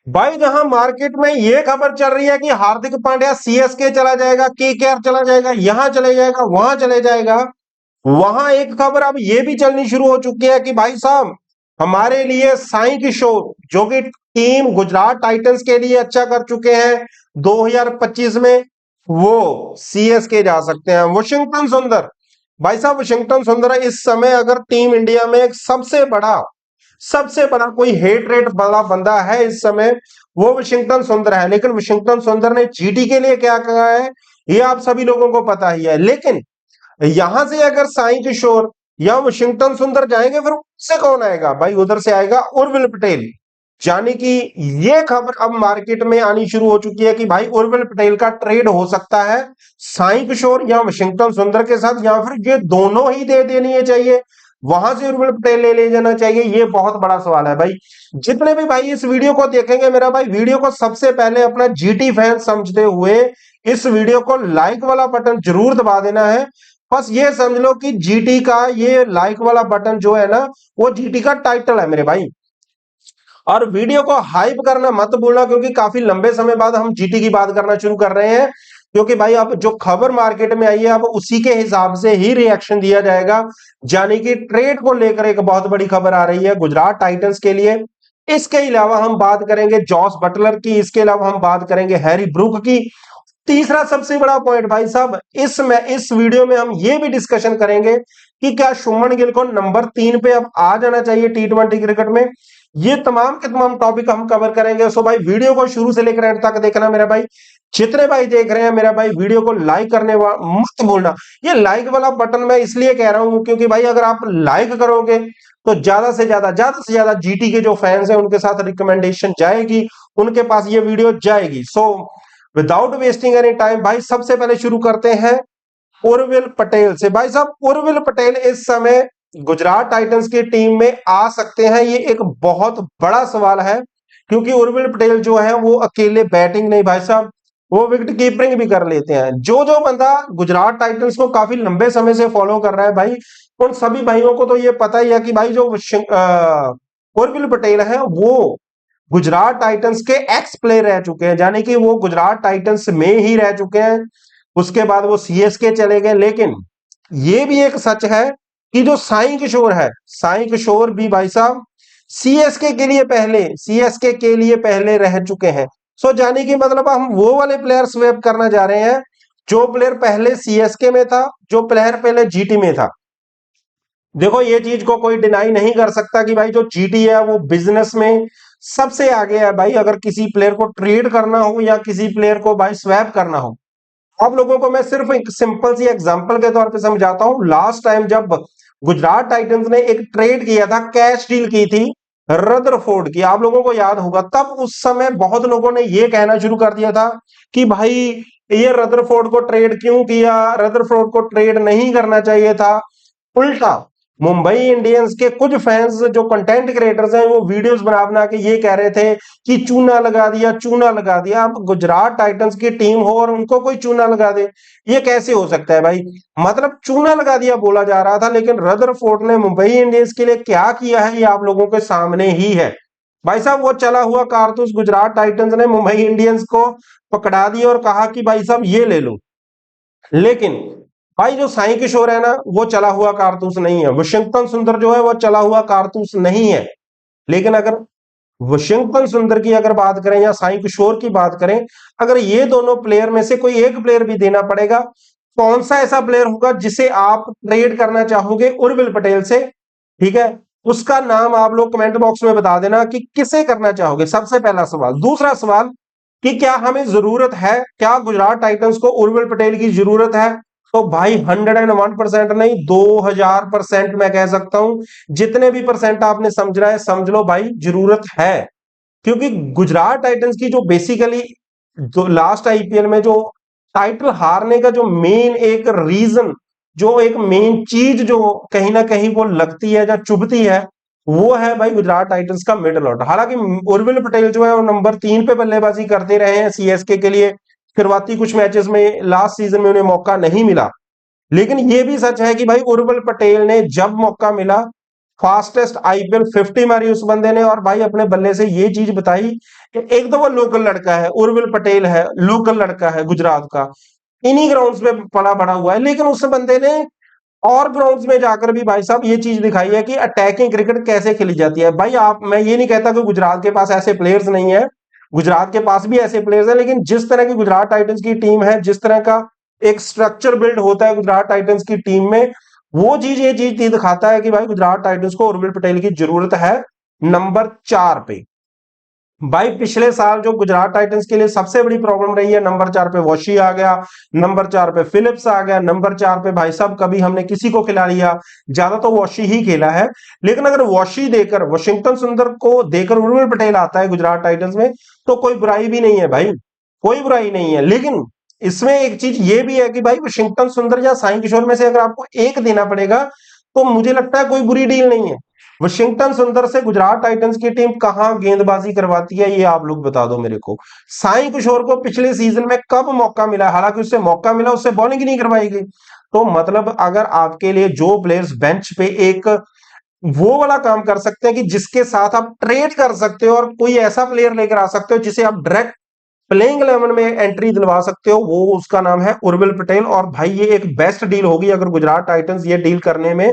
भाई जहां मार्केट में ये खबर चल रही है कि हार्दिक पांड्या सीएसके चला जाएगा, केकेआर चला जाएगा, यहां चले जाएगा, वहां चले जाएगा, वहां एक खबर अब ये भी चलनी शुरू हो चुकी है कि भाई साहब हमारे लिए साई किशोर, जो कि टीम गुजरात टाइटंस के लिए अच्छा कर चुके हैं 2025 में, वो सीएसके जा सकते हैं। वॉशिंगटन सुंदर, भाई साहब वॉशिंगटन सुंदर इस समय अगर टीम इंडिया में एक सबसे बड़ा कोई हेट रेट वाला बंदा है इस समय, वो वॉशिंगटन सुंदर है। लेकिन वॉशिंगटन सुंदर ने जीटी के लिए क्या कहा है ये आप सभी लोगों को पता ही है। लेकिन यहां से अगर साई किशोर या वॉशिंगटन सुंदर जाएंगे, फिर उससे कौन आएगा भाई? उधर से आएगा उर्विल पटेल। यानी कि ये खबर अब मार्केट में आनी शुरू हो चुकी है कि भाई उर्विल पटेल का ट्रेड हो सकता है साई किशोर या वॉशिंगटन सुंदर के साथ, या फिर ये दोनों ही दे देनी है चाहिए, वहां से उर्विल पटेल ले जाना चाहिए। ये बहुत बड़ा सवाल है भाई। जितने भी भाई इस वीडियो को देखेंगे, मेरा भाई वीडियो को सबसे पहले अपना जीटी फैन समझते हुए इस वीडियो को लाइक वाला बटन जरूर दबा देना है। बस ये समझ लो कि जीटी का ये लाइक वाला बटन जो है ना, वो जीटी का टाइटल है मेरे भाई। और वीडियो को हाइप करना मत भूलना, क्योंकि काफी लंबे समय बाद हम जीटी की बात करना शुरू कर रहे हैं। क्योंकि भाई अब जो खबर मार्केट में आई है, अब उसी के हिसाब से ही रिएक्शन दिया जाएगा। यानी कि ट्रेड को लेकर एक बहुत बड़ी खबर आ रही है गुजरात टाइटंस के लिए। इसके अलावा हम बात करेंगे जॉस बटलर की, इसके अलावा हम बात करेंगे हैरी ब्रूक की। तीसरा सबसे बड़ा पॉइंट भाई साहब, इस वीडियो में हम ये भी डिस्कशन करेंगे कि क्या शुभमन गिल को नंबर 3 पे अब आ जाना चाहिए टी20 क्रिकेट में। ये तमाम के तमाम टॉपिक हम कवर करेंगे। सो भाई वीडियो को शुरू से लेकर एंड तक देखना मेरा भाई। जितने भाई देख रहे हैं मेरा भाई, वीडियो को लाइक करने मत भूलना। ये लाइक वाला बटन मैं इसलिए कह रहा हूं क्योंकि भाई अगर आप लाइक करोगे तो ज्यादा से ज्यादा जीटी के जो फैंस हैं उनके साथ रिकमेंडेशन जाएगी, उनके पास ये वीडियो जाएगी। So without wasting any time भाई सबसे पहले शुरू करते हैं उर्विल पटेल से। भाई साहब उर्विल पटेल इस समय गुजरात टाइटंस की टीम में आ सकते हैं, ये एक बहुत बड़ा सवाल है। क्योंकि उर्विल पटेल जो है वो अकेले बैटिंग नहीं भाई साहब, वो विकेट कीपिंग भी कर लेते हैं। जो जो बंदा गुजरात टाइटंस को काफी लंबे समय से फॉलो कर रहा है भाई, उन सभी भाइयों को तो ये पता ही है कि भाई जो उर्विल पटेल है वो गुजरात टाइटंस के एक्स प्लेयर रह चुके हैं। यानी कि वो गुजरात टाइटंस में ही रह चुके हैं, उसके बाद वो सीएसके चले गए। लेकिन ये भी एक सच है कि जो साई किशोर है, साई किशोर भी भाई साहब सीएसके के लिए पहले रह चुके हैं। सो जाने की मतलब हम वो वाले प्लेयर स्वेप करना जा रहे हैं जो प्लेयर पहले सीएसके में था, जो प्लेयर पहले जीटी में था। देखो ये चीज को कोई डिनाई नहीं कर सकता कि भाई जो जीटी है वो बिजनेस में सबसे आगे है भाई। अगर किसी प्लेयर को ट्रेड करना हो या किसी प्लेयर को भाई स्वैप करना हो, आप लोगों को मैं सिर्फ एक सिंपल सी एग्जांपल के तौर पे समझाता हूं। लास्ट टाइम जब गुजरात टाइटंस ने एक ट्रेड किया था, कैश डील की थी रदरफोर्ड की, आप लोगों को याद होगा, तब उस समय बहुत लोगों ने ये कहना शुरू कर दिया था कि भाई ये रदरफोर्ड को ट्रेड क्यों किया, रदरफोर्ड को ट्रेड नहीं करना चाहिए था। उल्टा मुंबई इंडियंस के कुछ फैंस जो कंटेंट क्रिएटर्स हैं वो वीडियोस बना बना के ये कह रहे थे कि चूना लगा दिया, चूना लगा दिया। अब गुजरात टाइटंस की टीम हो और उनको कोई चूना लगा दे, ये कैसे हो सकता है भाई? मतलब चूना लगा दिया बोला जा रहा था, लेकिन रदरफोर्ड ने मुंबई इंडियंस के लिए क्या किया है ये आप लोगों के सामने ही है। भाई साहब वो चला हुआ कारतूस गुजरात टाइटंस ने मुंबई इंडियंस को पकड़ा दिया और कहा कि भाई साहब ये ले लो। लेकिन भाई जो साई किशोर है ना, वो चला हुआ कारतूस नहीं है। वॉशिंगटन सुंदर जो है वो चला हुआ कारतूस नहीं है। लेकिन अगर वॉशिंगटन सुंदर की अगर बात करें या साई किशोर की बात करें, अगर ये दोनों प्लेयर में से कोई एक प्लेयर भी देना पड़ेगा, कौन सा ऐसा प्लेयर होगा जिसे आप ट्रेड करना चाहोगे उर्विल पटेल से? ठीक है, उसका नाम आप लोग कमेंट बॉक्स में बता देना कि किसे करना चाहोगे। सबसे पहला सवाल। दूसरा सवाल कि क्या हमें जरूरत है, क्या गुजरात टाइटंस को उर्विल पटेल की जरूरत है? तो भाई 101% नहीं, 2000% मैं कह सकता हूं। जितने भी परसेंट आपने समझना है समझ लो भाई, जरूरत है। क्योंकि गुजरात टाइटंस की जो बेसिकली जो लास्ट आईपीएल में जो टाइटल हारने का जो मेन एक रीजन, जो एक मेन चीज जो कहीं ना कहीं वो लगती है या चुभती है, वो है भाई गुजरात टाइटंस का मिडल ऑर्डर। हालांकि उर्विल पटेल जो है वो नंबर 3 पे बल्लेबाजी करते रहे हैं सीएसके के लिए। शुरुआती कुछ मैचेस में लास्ट सीजन में उन्हें मौका नहीं मिला, लेकिन यह भी सच है कि भाई उर्विल पटेल ने जब मौका मिला फास्टेस्ट आईपीएल 50 मारी उस बंदे ने, और भाई अपने बल्ले से ये चीज बताई कि एक तो वो लोकल लड़का है, उर्विल पटेल है, लोकल लड़का है गुजरात का, इन्हीं ग्राउंड्स पे पला बड़ा हुआ है, लेकिन उस बंदे ने और ग्राउंड्स में जाकर भी भाई साहब ये चीज दिखाई है कि अटैकिंग क्रिकेट कैसे खेली जाती है। भाई आप, मैं ये नहीं कहता कि गुजरात के पास ऐसे प्लेयर्स नहीं है, गुजरात के पास भी ऐसे प्लेयर्स हैं, लेकिन जिस तरह की गुजरात टाइटंस की टीम है, जिस तरह का एक स्ट्रक्चर बिल्ड होता है गुजरात टाइटंस की टीम में, वो चीज ये चीज दिखाता है कि भाई गुजरात टाइटंस को उर्विल पटेल की जरूरत है नंबर 4 पे। भाई पिछले साल जो गुजरात टाइटंस के लिए सबसे बड़ी प्रॉब्लम रही है, नंबर 4 पे वॉशी आ गया, नंबर 4 पे फिलिप्स आ गया, नंबर 4 पे भाई साहब कभी हमने किसी को खिला लिया, ज्यादा तो वॉशी ही खेला है। लेकिन अगर वॉशी देकर, वॉशिंगटन सुंदर को देकर उर्विल पटेल आता है गुजरात टाइटंस में, तो कोई बुराई भी नहीं है भाई, कोई बुराई नहीं है। लेकिन इसमें एक चीज ये भी है कि भाई वॉशिंगटन सुंदर या साई किशोर में से अगर आपको एक देना पड़ेगा, तो मुझे लगता है कोई बुरी डील नहीं है। वॉशिंगटन सुंदर से गुजरात टाइटंस की टीम कहां गेंदबाजी करवाती है, ये आप लोग बता दो मेरे को। साई किशोर को पिछले सीजन में कब मौका मिला, हालांकि उससे मौका मिला, उससे बॉलिंग ही नहीं करवाई गई। तो मतलब अगर आपके लिए जो प्लेयर्स बेंच पे एक वो वाला काम कर सकते हैं कि जिसके साथ आप ट्रेड कर सकते हो, और कोई ऐसा प्लेयर लेकर आ सकते हो जिसे आप डायरेक्ट प्लेइंग 11 में एंट्री दिलवा सकते हो, वो उसका नाम है उर्विल पटेल। और भाई ये एक बेस्ट डील होगी अगर गुजरात टाइटंस ये डील करने में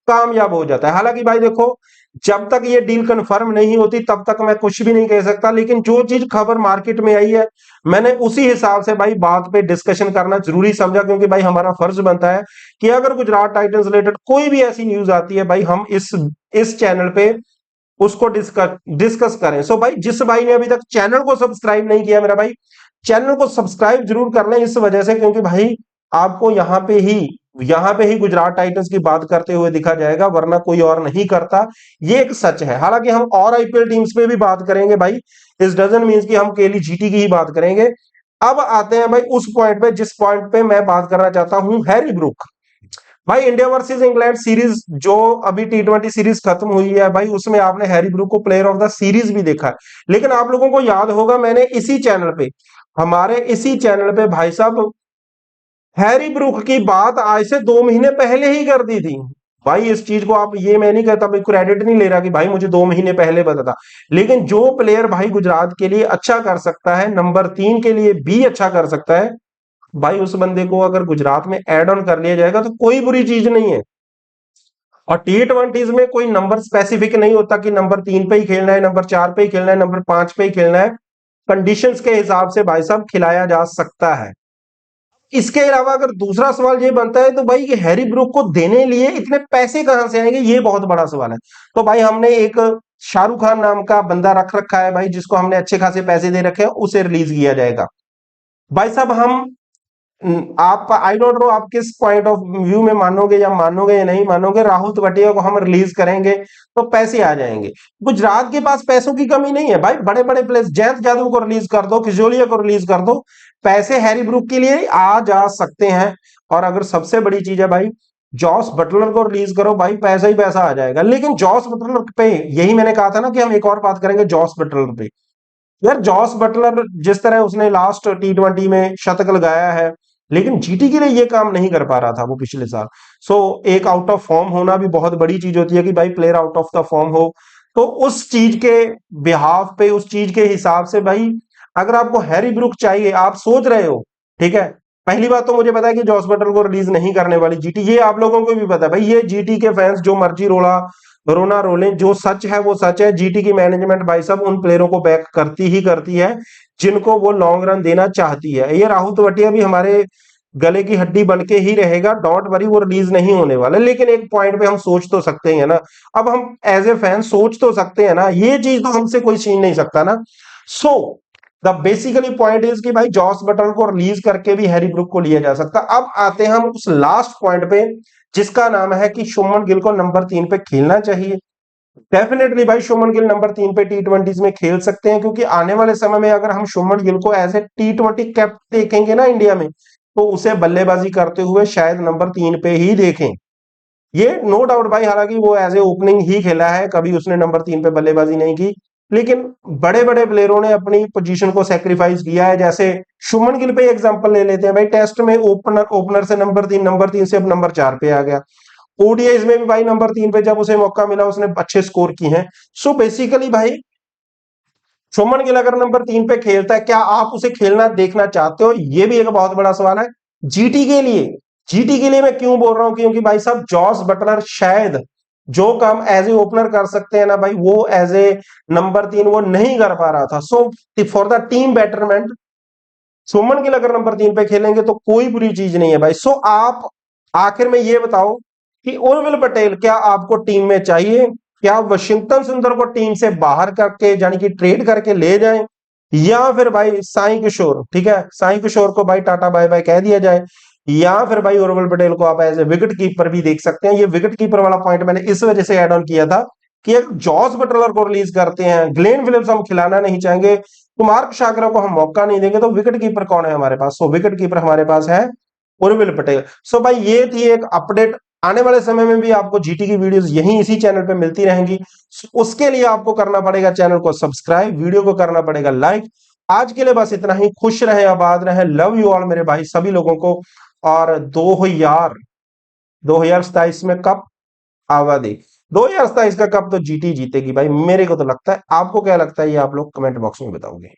कामयाब हो जाता है। हालांकि भाई देखो, जब तक ये डील कंफर्म नहीं होती तब तक मैं कुछ भी नहीं कह सकता, लेकिन जो चीज खबर मार्केट में आई है, मैंने उसी हिसाब से भाई बात पे डिस्कशन करना जरूरी समझा, क्योंकि भाई हमारा फर्ज बनता है कि अगर गुजरात टाइटंस रिलेटेड कोई भी ऐसी न्यूज आती है भाई, हम इस चैनल पे उसको डिस्कस करें। सो भाई जिस भाई ने अभी तक चैनल को सब्सक्राइब नहीं किया, मेरा भाई चैनल को सब्सक्राइब जरूर करना है, इस वजह से क्योंकि भाई आपको यहाँ पे ही गुजरात टाइटंस की बात करते हुए दिखा जाएगा, वरना कोई और नहीं करता, ये एक सच है। हालांकि हम और आईपीएल टीम्स पे भी बात करेंगे भाई, इस डजंट मीन्स कि हम केवल जीटी की ही बात करेंगे। अब आते हैं भाई उस पॉइंट पे जिस पॉइंट पे मैं बात करना चाहता हूं, हैरी ब्रूक। भाई इंडिया वर्सेस इंग्लैंड सीरीज जो अभी टी20 सीरीज खत्म हुई है भाई, उसमें आपने हैरी ब्रूक को प्लेयर ऑफ द सीरीज भी देखा है। लेकिन आप लोगों को याद होगा, मैंने इसी चैनल पे, हमारे इसी चैनल पे भाई साहब हैरी ब्रूक की बात आज से 2 महीने पहले ही कर दी थी। भाई इस चीज को आप, ये मैं नहीं कहता, मैं क्रेडिट नहीं ले रहा कि भाई मुझे 2 महीने पहले पता था, लेकिन जो प्लेयर भाई गुजरात के लिए अच्छा कर सकता है, नंबर 3 के लिए भी अच्छा कर सकता है, भाई उस बंदे को अगर गुजरात में एड ऑन कर लिया जाएगा तो कोई बुरी चीज नहीं है। और टी20 में कोई नंबर स्पेसिफिक नहीं होता कि नंबर 3 पे ही खेलना है, नंबर 4 पे ही खेलना है, नंबर 5 पे ही खेलना है। कंडीशंस के हिसाब से भाई साहब खिलाया जा सकता है। इसके अलावा अगर दूसरा सवाल ये बनता है तो भाई ये हैरी ब्रूक को देने लिए इतने पैसे कहां से आएंगे, ये बहुत बड़ा सवाल है। तो भाई हमने एक शाहरुख खान नाम का बंदा रख रखा है भाई, जिसको हमने अच्छे खासे पैसे दे रखे हैं, उसे रिलीज किया जाएगा। भाई साहब हम, आप, आई डोंट नो आप किस पॉइंट ऑफ व्यू में मानोगे या नहीं मानोगे, राहुल तेवतिया को हम रिलीज करेंगे तो पैसे आ जाएंगे। गुजरात के पास पैसों की कमी नहीं है भाई, बड़े बड़े प्लेयर्स, जयंत यादव को रिलीज कर दो, खिजोलिया को रिलीज कर दो, पैसे हैरी ब्रूक के लिए आ जा सकते हैं। और अगर सबसे बड़ी चीज है भाई, जॉस बटलर को रिलीज करो भाई, पैसा ही पैसा आ जाएगा। लेकिन जॉस बटलर पे, यही मैंने कहा था ना कि हम एक और बात करेंगे जॉस बटलर पे। यार जॉस बटलर जिस तरह उसने लास्ट टी20 में शतक लगाया है, लेकिन जीटी के लिए ये काम नहीं कर पा रहा था वो पिछले साल। सो एक आउट ऑफ फॉर्म होना भी बहुत बड़ी चीज होती है कि भाई player out of the form हो। तो उस चीज के बिहाफ पे, उस चीज के हिसाब से भाई, अगर आपको हैरी ब्रूक चाहिए, आप सोच रहे हो, ठीक है, पहली बात तो मुझे पता है कि जॉस बटलर को रिलीज नहीं करने वाली जीटी, ये आप लोगों को भी पता है भाई। ये जीटी के फैंस जो मर्जी रोना रोले, जो सच है वो सच है। जीटी की मैनेजमेंट भाई साहब उन प्लेयरों को बैक करती ही करती है जिनको वो लॉन्ग रन देना चाहती है। ये राहुल तेवतिया भी हमारे गले की हड्डी बन के ही रहेगा, डोंट वरी, वो रिलीज नहीं होने वाला। लेकिन एक पॉइंट पे हम सोच तो सकते हैं ना, अब हम एज ए फैन सोच तो सकते हैं ना, ये चीज तो हमसे कोई छीन नहीं सकता ना। So the basically point is कि भाई जॉस बटलर को रिलीज करके भी हैरी ब्रूक को लिया जा सकता। अब आते हैं हम उस लास्ट पॉइंट पे जिसका नाम है कि शुभमन गिल को नंबर 3 पे खेलना चाहिए। डेफिनेटली भाई शुभमन गिल नंबर 3 पे टी20 में खेल सकते हैं, क्योंकि आने वाले समय में अगर हम शुभमन गिल को एज ए टी20 कैप्टन देखेंगे ना इंडिया में, तो उसे बल्लेबाजी करते हुए शायद नंबर 3 पे ही देखें। ये नो डाउट भाई, हालांकि वो एज ए ओपनिंग ही खेला है, कभी उसने नंबर 3 पे बल्लेबाजी नहीं की, लेकिन बड़े बड़े प्लेयरों ने अपनी पोजीशन को सेक्रीफाइस किया है। जैसे शुभमन गिल पे एग्जांपल ले लेते हैं भाई, टेस्ट में ओपनर से नंबर 3 से अब नंबर 4 पे आ गया। ओडीआईज में भी भाई नंबर 3 पे जब उसे मौका मिला उसने अच्छे स्कोर किए हैं। सो बेसिकली भाई शुभमन गिल अगर नंबर 3 पे खेलता है, क्या आप उसे खेलना देखना चाहते हो? ये भी एक बहुत बड़ा सवाल है जीटी के लिए। जीटी के लिए मैं क्यों बोल रहा हूं, क्योंकि भाई साहब जॉस बटलर शायद जो काम एज ए ओपनर कर सकते हैं ना भाई, वो एज ए नंबर 3 वो नहीं कर पा रहा था। So for the team betterment Shubman Gill अगर नंबर 3 पे खेलेंगे तो कोई बुरी चीज नहीं है भाई। सो आप आखिर में ये बताओ कि उर्विल पटेल क्या आपको टीम में चाहिए? क्या आप वशिंगटन सुंदर को टीम से बाहर करके यानी कि ट्रेड करके ले जाएं, या फिर भाई साई किशोर, ठीक है, साई किशोर को भाई टाटा बाय बाय कह दिया जाए, या फिर भाई उर्विल पटेल को आप एज ए विकेट कीपर भी देख सकते हैं। ये विकेट कीपर वाला पॉइंट मैंने इस वजह से ऐड ऑन किया था कि अगर जॉस बटलर को रिलीज करते हैं, ग्लेन फिलिप्स हम खिलाना नहीं चाहेंगे, कुमार सागरा को हम मौका नहीं देंगे, तो विकेट कीपर कौन है हमारे पास? सो विकेट कीपर हमारे पास है उर्विल पटेल। सो भाई ये थी एक अपडेट। आने वाले समय में भी आपको जीटी की वीडियोस यहीं इसी चैनल पे मिलती रहेंगी। उसके लिए आपको करना पड़ेगा चैनल को सब्सक्राइब, वीडियो को करना पड़ेगा लाइक। आज के लिए बस इतना ही। खुश रहे, आबाद रहे, लव यू ऑल मेरे भाई सभी लोगों को। और 2027 में कप आबादी, 2027 का कप तो जीटी जीतेगी भाई, मेरे को तो लगता है। आपको क्या लगता है ये आप लोग कमेंट बॉक्स में बताओगे।